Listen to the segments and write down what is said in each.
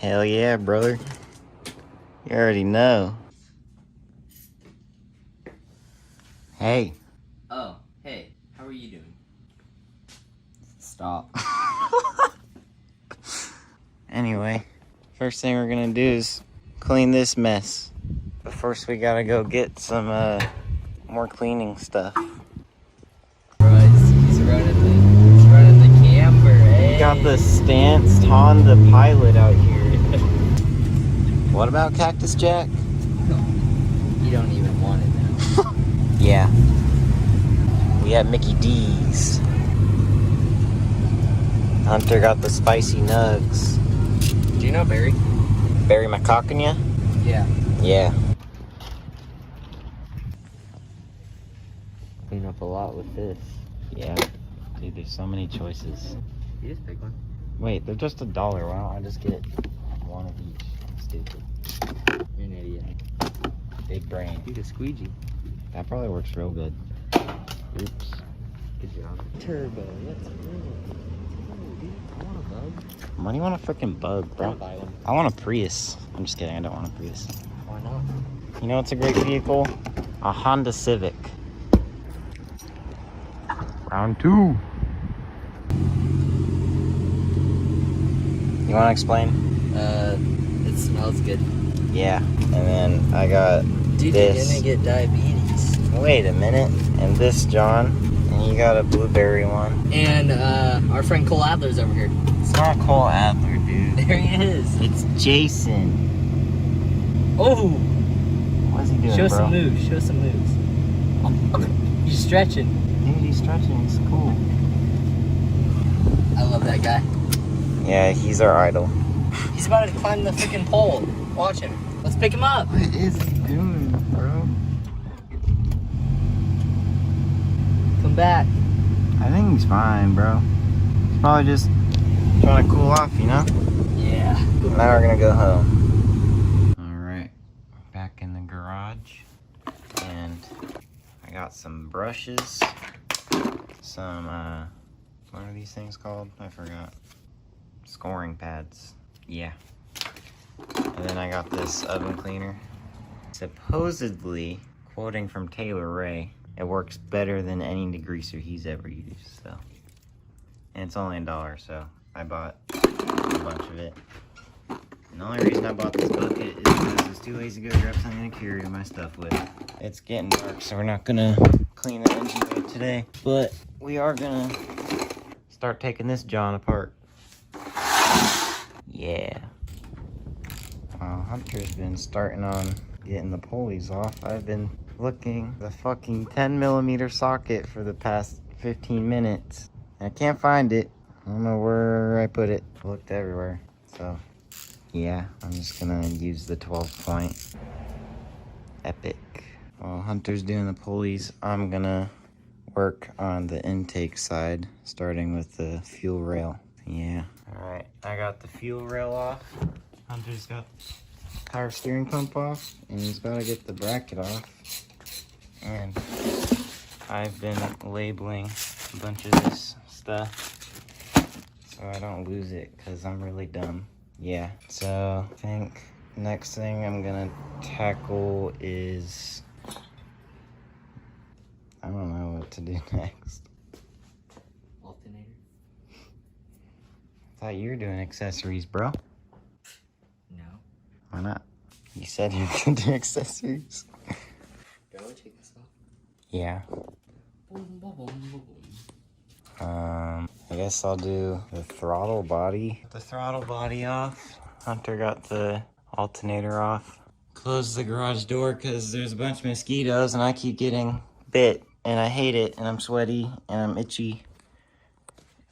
Hell yeah, brother. You already know. Hey. Oh, hey. How are you doing? Stop. Anyway, first thing we're gonna do is clean this mess. But first we gotta go get some more cleaning stuff. Bro, he's running the camper, eh? We got the stanced Honda Pilot out here. What about Cactus Jack? You don't even want it now. Yeah. We at Mickey D's. Hunter got the spicy nugs. Do you know Barry? Barry McCockenya? Yeah. Yeah. Clean up a lot with this. Yeah. Dude, there's so many choices. You just pick one. Wait, they're just $1. Why don't I just get one of each? I'm stupid. You're an idiot. Big brain. You just squeegee. That probably works real good. Oops. Good job. Turbo. Let's go. Dude, I want a bug. Why do you want a freaking bug, bro? Buy one. I want a Prius. I'm just kidding. I don't want a Prius. Why not? You know what's a great vehicle? A Honda Civic. Round 2. You want to explain? It smells good. Yeah. And then I got Dude, this. you're gonna get diabetes. Wait a minute. And this, John. And you got a blueberry one. And our friend Cole Adler's over here. It's not Cole Adler, dude. There he is. It's Jason. Oh! What's he doing, Show bro? some moves. Show some moves. He's stretching. Dude, he's stretching. It's cool. I love that guy. Yeah, he's our idol. He's about to climb the freaking pole. Watch him. Let's pick him up. What is he doing, bro? Come back. I think he's fine, bro. He's probably just trying to cool off, you know? Yeah. Now we're gonna go home. Alright, back in the garage. And I got some brushes. Some, what are these things called? I forgot. Scoring pads. Yeah. And then I got this oven cleaner. Supposedly, quoting from Taylor Ray, it works better than any degreaser he's ever used, so. And it's only $1, so I bought a bunch of it. And the only reason I bought this bucket is because I was too lazy to go grab something to carry my stuff with. It's getting dark, so we're not gonna clean the engine bay today, but we are gonna start taking this John apart. Yeah. While Hunter's been starting on getting the pulleys off, I've been looking the fucking 10mm socket for the past 15 minutes. I can't find it. I don't know where I put it. I looked everywhere. So, yeah, I'm just gonna use the 12-point Epic. While Hunter's doing the pulleys, I'm gonna work on the intake side, starting with the fuel rail. Yeah. Alright, I got the fuel rail off. Hunter's got the power steering pump off, and he's about to get the bracket off. And I've been labeling a bunch of this stuff so I don't lose it, because I'm really dumb. Yeah, so I think next thing I'm gonna tackle is, I don't know what to do next. Alternator. I thought you were doing accessories, bro. No. Why not? You said you were gonna do accessories. Do I take this off? Yeah. I guess I'll do the throttle body. The throttle body off. Hunter got the alternator off. Close the garage door because there's a bunch of mosquitoes and I keep getting bit and I hate it and I'm sweaty and I'm itchy.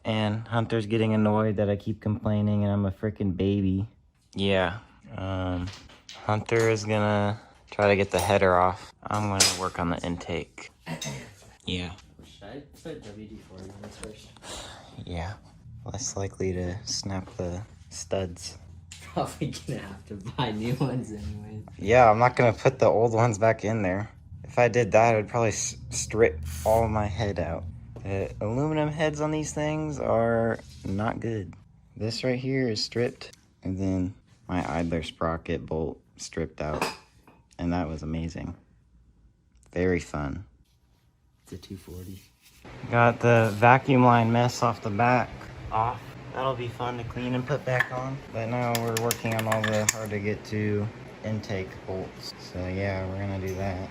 And Hunter's getting annoyed that I keep complaining and I'm a freaking baby. Yeah. Hunter is gonna try to get the header off. I'm gonna work on the intake. Yeah. Should I put WD-40 on this first? Yeah. Less likely to snap the studs. Probably gonna have to buy new ones anyways. Yeah, I'm not gonna put the old ones back in there. If I did that, I would probably strip all of my head out. The aluminum heads on these things are not good. This right here is stripped, and then my idler sprocket bolt stripped out, and that was amazing. Very fun. It's a 240. Got the vacuum line mess off the back off. That'll be fun to clean and put back on. But now we're working on all the hard to get to intake bolts. So yeah, we're gonna do that.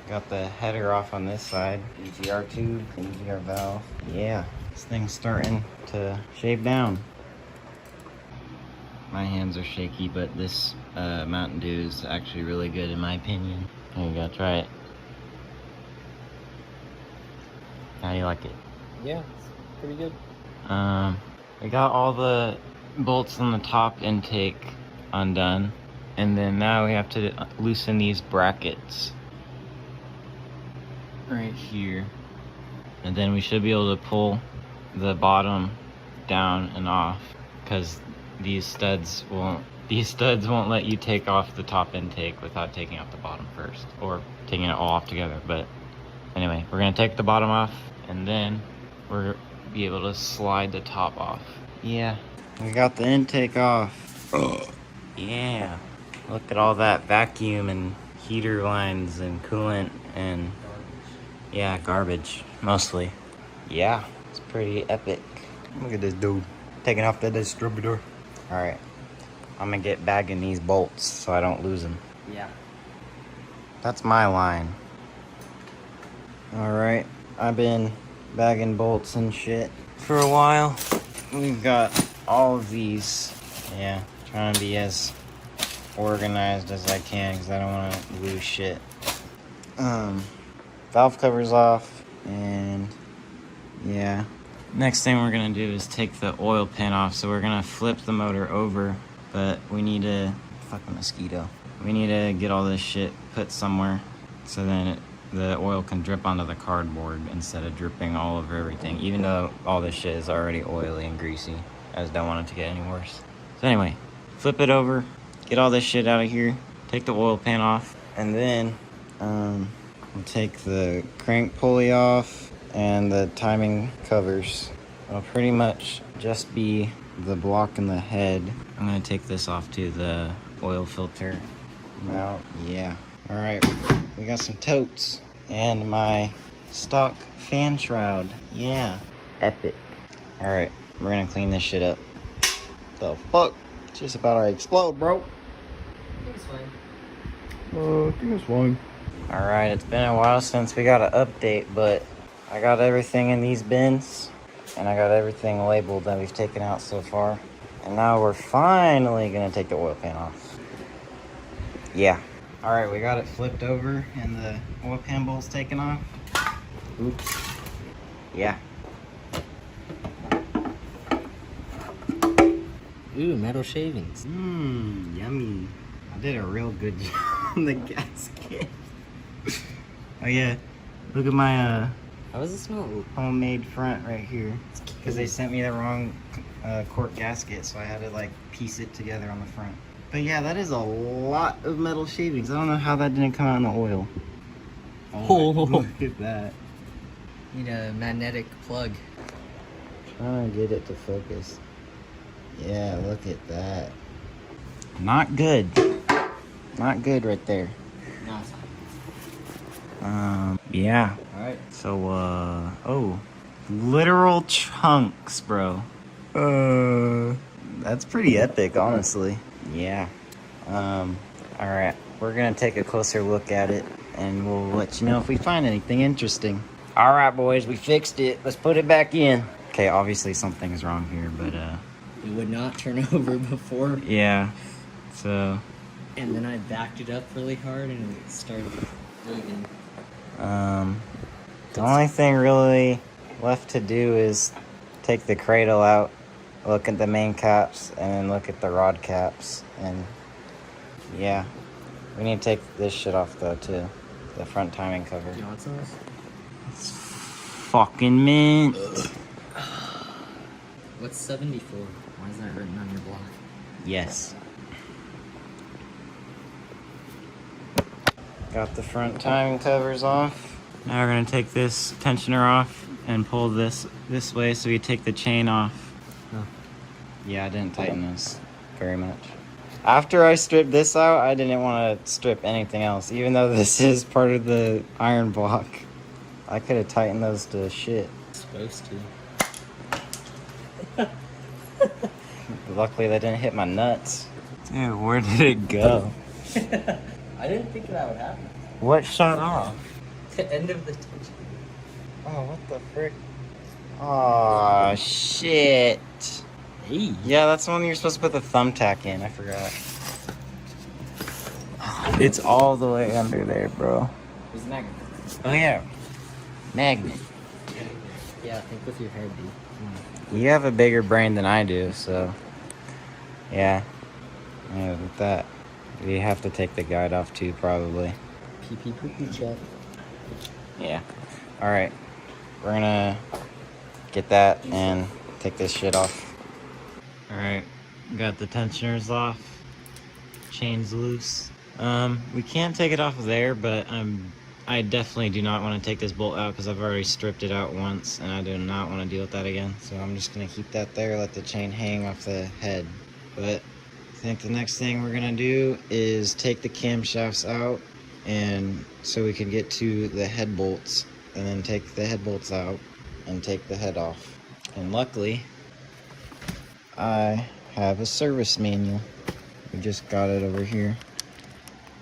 Got the header off on this side. EGR tube, EGR valve. Yeah, this thing's starting to shave down. My hands are shaky, but this Mountain Dew is actually really good in my opinion. Here you go, try it. How do you like it? Yeah, it's pretty good. We got all the bolts on the top intake undone, and then now we have to loosen these brackets right here, and then we should be able to pull the bottom down and off, because these studs won't let you take off the top intake without taking out the bottom first, or taking it all off together. But anyway, we're gonna take the bottom off, and then we're be able to slide the top off. Yeah, we got the intake off. Yeah, look at all that vacuum and heater lines and coolant and yeah, garbage mostly. Yeah, it's pretty epic. Look at this dude taking off the distributor. All right, I'm gonna get bagging these bolts so I don't lose them. Yeah. That's my line. All right, I've been bagging bolts and shit for a while. We've got all of these. Yeah, trying to be as organized as I can because I don't want to lose shit. Valve covers off, and yeah. Next thing we're gonna do is take the oil pan off. So we're gonna flip the motor over, but we need to fucking mosquito. We need to get all this shit put somewhere so then the oil can drip onto the cardboard instead of dripping all over everything, even though all this shit is already oily and greasy. I just don't want it to get any worse. So anyway, flip it over, get all this shit out of here, take the oil pan off, and then we'll take the crank pulley off and the timing covers. It'll pretty much just be the block and the head. I'm gonna take this off to the oil filter mount. Yeah. All right, we got some totes and my stock fan shroud. Yeah, epic. All right, we're gonna clean this shit up. The fuck? It's just about to explode, bro. I think it's fine. I think it's fine. All right, it's been a while since we got an update, but I got everything in these bins and I got everything labeled that we've taken out so far. And now we're finally gonna take the oil pan off. Yeah. All right, we got it flipped over and the oil pan bolt's taken off. Oops. Yeah. Ooh, metal shavings. Yummy. I did a real good job on the gasket. Oh yeah, look at my How does it smell? homemade front right here. Because they sent me the wrong cork gasket, so I had to like piece it together on the front. But yeah, that is a lot of metal shavings. I don't know how that didn't come out in the oil. Oh, look at that. Need a magnetic plug. Trying to get it to focus. Yeah, look at that. Not good. Not good right there. No, it's fine. Yeah. Alright. So, oh. Literal chunks, bro. That's pretty epic, honestly. Yeah. Alright. We're gonna take a closer look at it, and we'll let you know if we find anything interesting. Alright, boys, we fixed it. Let's put it back in. Okay, obviously something's wrong here, but, It would not turn over before. yeah. So, And then I backed it up really hard and it started moving. the only thing really left to do is take the cradle out, look at the main caps, and then look at the rod caps. And yeah, we need to take this shit off though too, the front timing cover. You know what's nice? It's fucking mint. What's 74? Why is that written on your block? Yes. Got the front timing covers off. Now we're gonna take this tensioner off and pull this way so we take the chain off. Oh. Yeah, I didn't tighten this very much. After I stripped this out, I didn't want to strip anything else, even though this is part of the iron block. I could have tightened those to shit. Supposed to. Luckily, they didn't hit my nuts. Dude, where did it go? I didn't think that would happen. What shot off? The end of the tension. Oh, what the frick? Oh, shit. Hey. Yeah, that's the one you're supposed to put the thumbtack in. I forgot. It's all the way under there, bro. There's a magnet. Oh, yeah. Magnet. Yeah, I think with your head, dude. You have a bigger brain than I do, so... Yeah. Yeah, with that. We have to take the guide off, too, probably. Pee-pee poo-poo check. Yeah. Alright. We're gonna get that and take this shit off. Alright. Got the tensioners off. Chains loose. We can't take it off of there, but I definitely do not want to take this bolt out because I've already stripped it out once and I do not want to deal with that again. So I'm just gonna keep that there, let the chain hang off the head. But I think the next thing we're gonna do is take the camshafts out, and so we can get to the head bolts, and then take the head bolts out and take the head off. And luckily, I have a service manual. We just got it over here.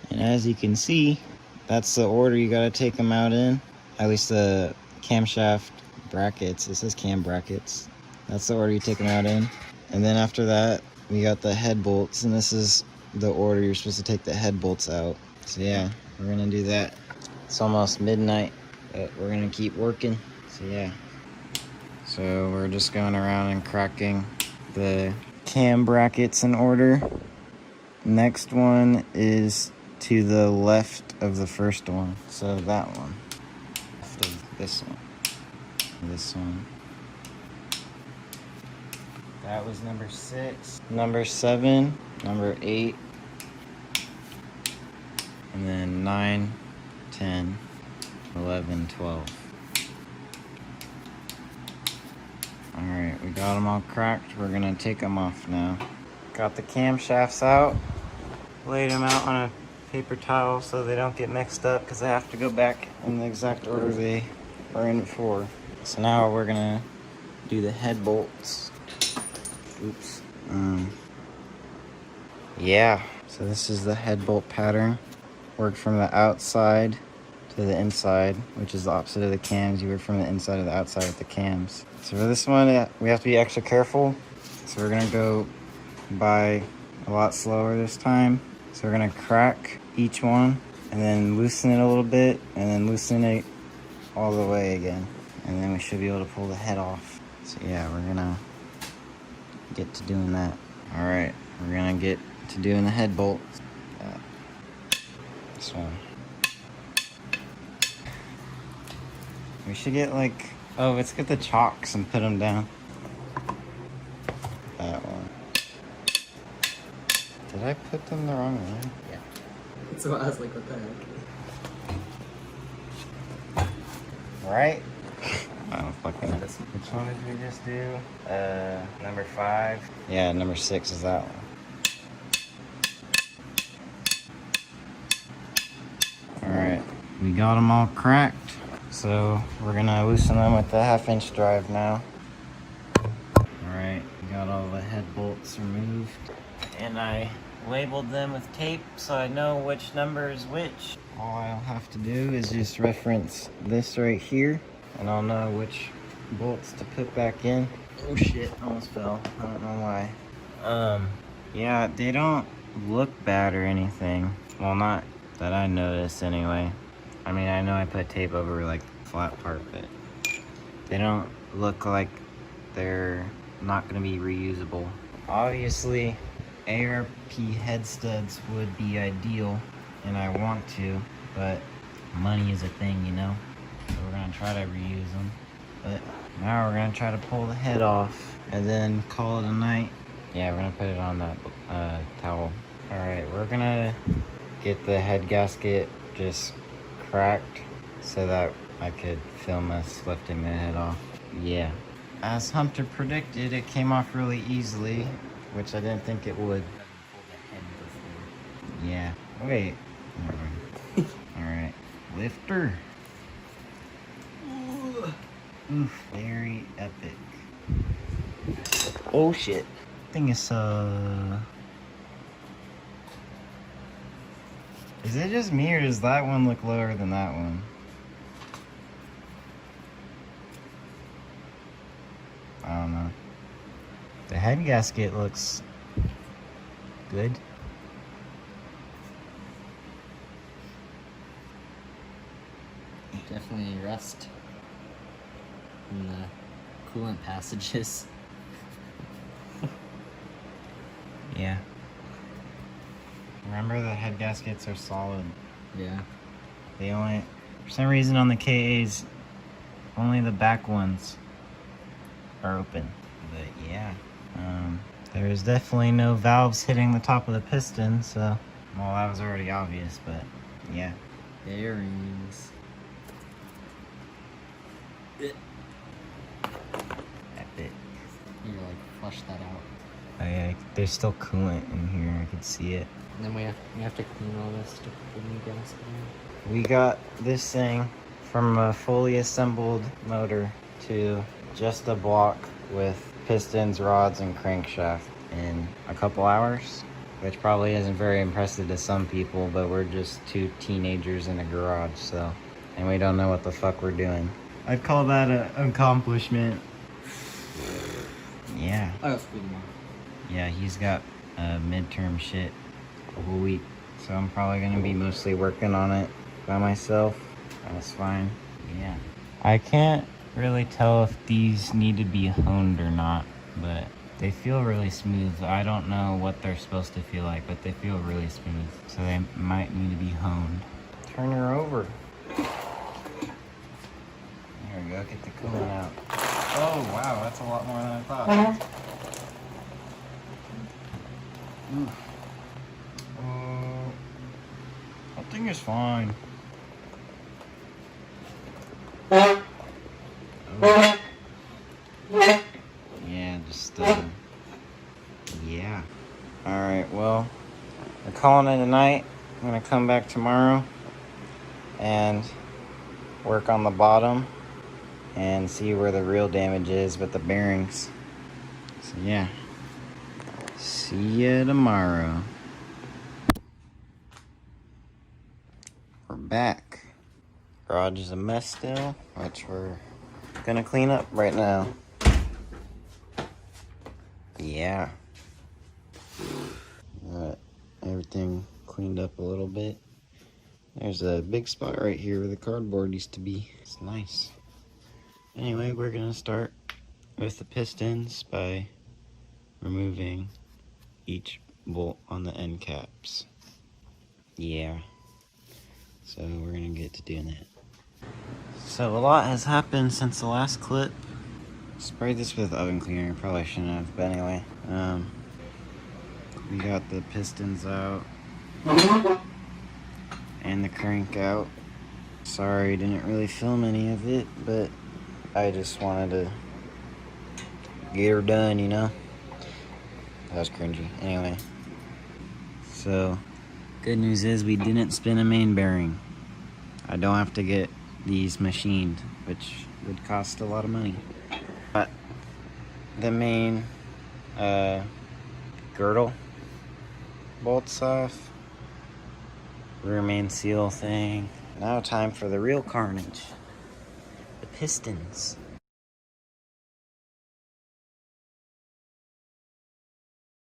And as you can see, that's the order you gotta take them out in. At least the camshaft brackets. It says cam brackets. That's the order you take them out in. And then after that, we got the head bolts, and this is the order you're supposed to take the head bolts out. So yeah, we're gonna do that. It's almost midnight, but we're gonna keep working. So yeah. So we're just going around and cracking the cam brackets in order. Next one is to the left of the first one. So that one. Left of this one. This one. That was number 6. Number 7. Number 8. And then 9, 10, 11, 12. Alright, we got them all cracked. We're gonna take them off now. Got the camshafts out. Laid them out on a paper towel so they don't get mixed up because I have to go back in the exact order they are in before. So now we're gonna do the head bolts. Oops. Yeah, so this is the head bolt pattern. Work from the outside to the inside, which is the opposite of the cams. You work from the inside to the outside with the cams. So for this one, we have to be extra careful. So we're gonna go by a lot slower this time. So we're gonna crack each one and then loosen it a little bit and then loosen it all the way again. And then we should be able to pull the head off. So yeah, we're gonna get to doing that. All right, we're gonna get to doing the head bolt. This one. We should get like, oh, let's get the chalks and put them down. That one. Did I put them the wrong way? Yeah. So I was like, what the heck? Right? I don't fucking know. Which one did we just do? Number 5. Yeah, number 6 is that one. Alright, we got them all cracked. So we're gonna loosen them with the 1/2-inch drive now. Alright, we got all the head bolts removed. And I labeled them with tape so I know which number is which. All I'll have to do is just reference this right here, and I'll know which bolts to put back in. Oh shit, almost fell. I don't know why. Yeah, they don't look bad or anything. Well, not that I noticed anyway. I mean, I know I put tape over like the flat part, but they don't look like they're not gonna be reusable. Obviously, ARP head studs would be ideal, and I want to, but money is a thing, you know? So we're gonna try to reuse them. But now we're gonna try to pull the head off and then call it a night. Yeah, we're gonna put it on that towel. All right, we're gonna get the head gasket just cracked so that I could film us lifting the head off. Yeah. As Hunter predicted, it came off really easily, which I didn't think it would. Pull the head Yeah. Wait. Alright. Lifter. Oof. Very epic. Oh shit. Thing is is it just me or does that one look lower than that one? I don't know. The head gasket looks good. Definitely rust in the coolant passages. Yeah. Remember the head gaskets are solid. Yeah. They only, for some reason on the KAs, only the back ones are open. But yeah, there's definitely no valves hitting the top of the piston, so, well, that was already obvious, but yeah. Bearings. Epic. You gotta like flush that out. Oh yeah, there's still coolant in here, I could see it. And then we have to clean all this to put the new gasket in. We got this thing from a fully assembled motor to just a block with pistons, rods, and crankshaft in a couple hours, which probably isn't very impressive to some people, but we're just two teenagers in a garage, so, and we don't know what the fuck we're doing. I'd call that an accomplishment. Yeah. I got school tomorrow. Yeah, he's got midterm shit a whole week, so I'm probably gonna be mostly working on it by myself. That's fine. Yeah. I can't really tell if these need to be honed or not, but they feel really smooth. I don't know what they're supposed to feel like, but they feel really smooth, so they might need to be honed. Turn her over. There we go, get the coolant out. Oh wow, that's a lot more than I thought. Oof. That thing is fine. Oh. Yeah, just yeah. Alright, well, we're calling it a night. I'm gonna come back tomorrow and work on the bottom and see where the real damage is with the bearings. So yeah. See ya tomorrow. We're back. Garage is a mess still, which we're gonna clean up right now. Yeah. Got everything cleaned up a little bit. There's a big spot right here where the cardboard used to be. It's nice. Anyway, we're gonna start with the pistons by removing each bolt on the end caps. Yeah. So we're gonna get to doing that. So a lot has happened since the last clip. Sprayed this with oven cleaner, probably shouldn't have, but anyway. We got the pistons out and the crank out. Sorry, didn't really film any of it, but I just wanted to get her done, you know? That was cringy. Anyway. So, good news is we didn't spin a main bearing. I don't have to get these machined, which would cost a lot of money. But the main girdle bolts off. Rear main seal thing. Now time for the real carnage. The pistons.